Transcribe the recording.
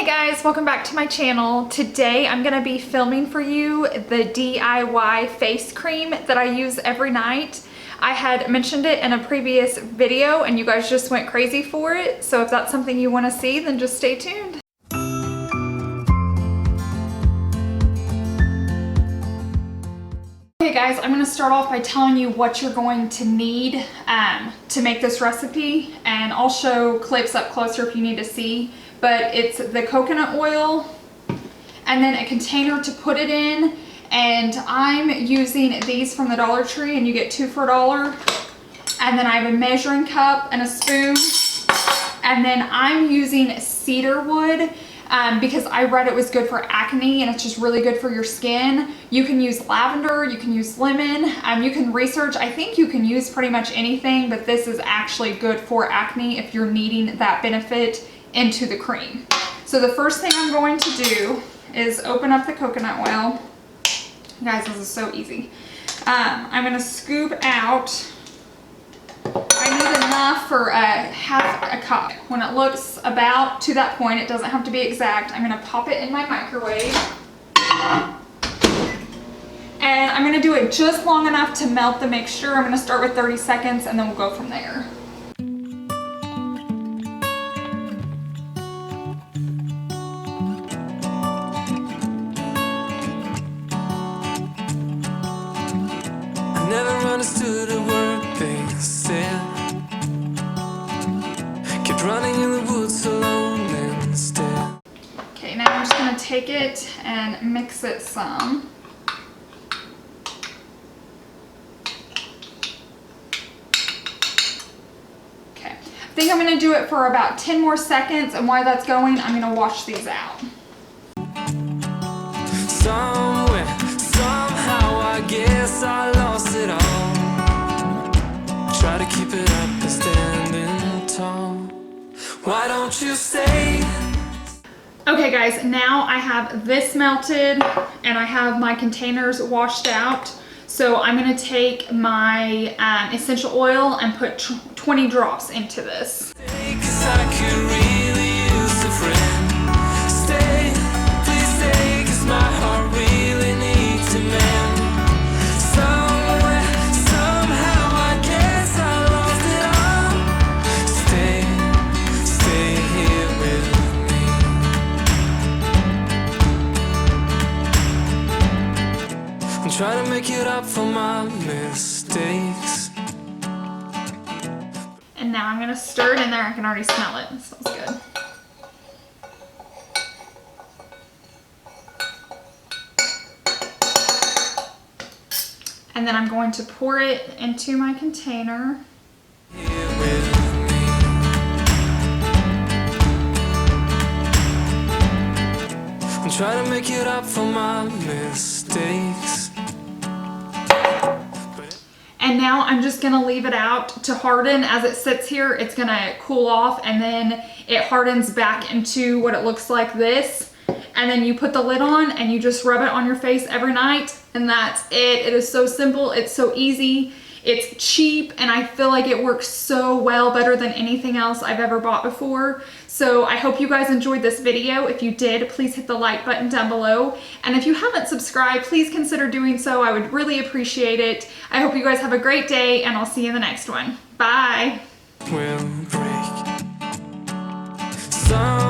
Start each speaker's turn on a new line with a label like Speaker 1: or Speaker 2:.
Speaker 1: Guys, welcome back to my channel. Today I'm gonna be filming for you the DIY face cream that I use every night. I had mentioned it in a previous video and you guys just went crazy for it. So if that's something you want to see, then just stay tuned. Okay guys, I'm going to start off by telling you what you're going to need to make this recipe, and I'll show clips up closer if you need to see. But it's the coconut oil and then a container to put it in, and I'm using these from the Dollar Tree and you get 2 for $1. And then I have a measuring cup and a spoon, and then I'm using cedarwood because I read it was good for acne and it's just really good for your skin. You can use lavender, you can use lemon, you can research. I think you can use pretty much anything, but this is actually good for acne if you're needing that benefit into the cream. So the first thing I'm going to do is open up the coconut oil. Guys, this is so easy. I'm going to scoop out, I need enough for half a cup. When it looks about to that point, it doesn't have to be exact, I'm going to pop it in my microwave. And I'm going to do it just long enough to melt the mixture. I'm going to start with 30 seconds and then we'll go from there.
Speaker 2: Never understood a word they said. Kept running in the woods alone instead.
Speaker 1: Okay, now I'm just going to take it and mix it some. Okay, I think I'm going to do it for about 10 more seconds, and while that's going, I'm going to wash these out.
Speaker 2: Somewhere, somehow, I guess I lost it all. Try to keep it up and standing tall. Why don't you stay?
Speaker 1: Okay guys, now I have this melted and I have my containers washed out. So I'm going to take my essential oil and put 20 drops into this.
Speaker 2: 'Cause I could really use a friend. Stay, please stay, 'cause my heart really needs a man. Somewhere, somehow, I guess I lost it all. Stay, stay here with me. I'm trying to make it up for my mistakes.
Speaker 1: And now I'm going to stir it in there. I can already smell it. It smells good. And then I'm going to pour it into my container.
Speaker 2: Here with me. I'm trying to make it up for my mistakes.
Speaker 1: And now I'm just gonna leave it out to harden. As it sits here, it's gonna cool off and then it hardens back into what it looks like this. And then you put the lid on and you just rub it on your face every night, and that's it. It is so simple, it's so easy, it's cheap, and I feel like it works so well, better than anything else I've ever bought before. So I hope you guys enjoyed this video. If you did, please hit the like button down below. And if you haven't subscribed, please consider doing so. I would really appreciate it. I hope you guys have a great day, and I'll see you in the next one. Bye.
Speaker 2: Will break. Some